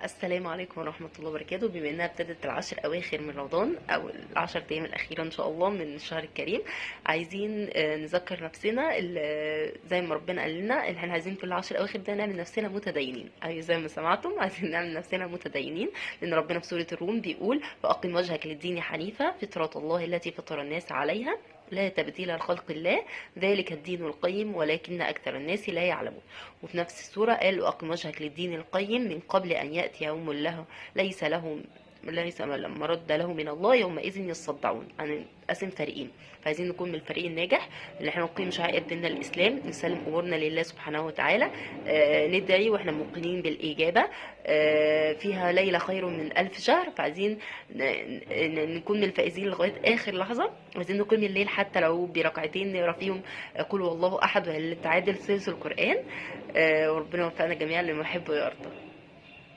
السلام عليكم ورحمة الله وبركاته. بما انها ابتدت العشر اواخر من رمضان او العشر ايام الاخيرة ان شاء الله من الشهر الكريم، عايزين نذكر نفسنا زي ما ربنا قال لنا ان احنا عايزين في العشر الاواخر ده نعمل نفسنا متدينين. اي زي ما سمعتم عايزين نعمل نفسنا متدينين، لان ربنا في سورة الروم بيقول: فاقم وجهك للدين حنيفا فطرة الله التي فطر الناس عليها لا تبديل لخلق الله ذلك الدين القيم ولكن اكثر الناس لا يعلمون. وفي نفس السورة قال: واقم وجهك للدين القيم من قبل ان ياتي يوم له ليس مرد له من الله يومئذ يصدعون. هننقسم فريقين، فعايزين نكون من الفريق الناجح اللي احنا نقيم شعائر ديننا الاسلام، نسلم امورنا لله سبحانه وتعالى، ندعي واحنا موقنين بالاجابه. فيها ليله خير من الف شهر، فعايزين نكون من الفائزين لغايه اخر لحظه. عايزين نقيم الليل حتى لو بركعتين نقرا فيهم قل هو الله احد، واللي تعادل ثلث القران. وربنا يوفقنا جميعا لما يحب ويرضى.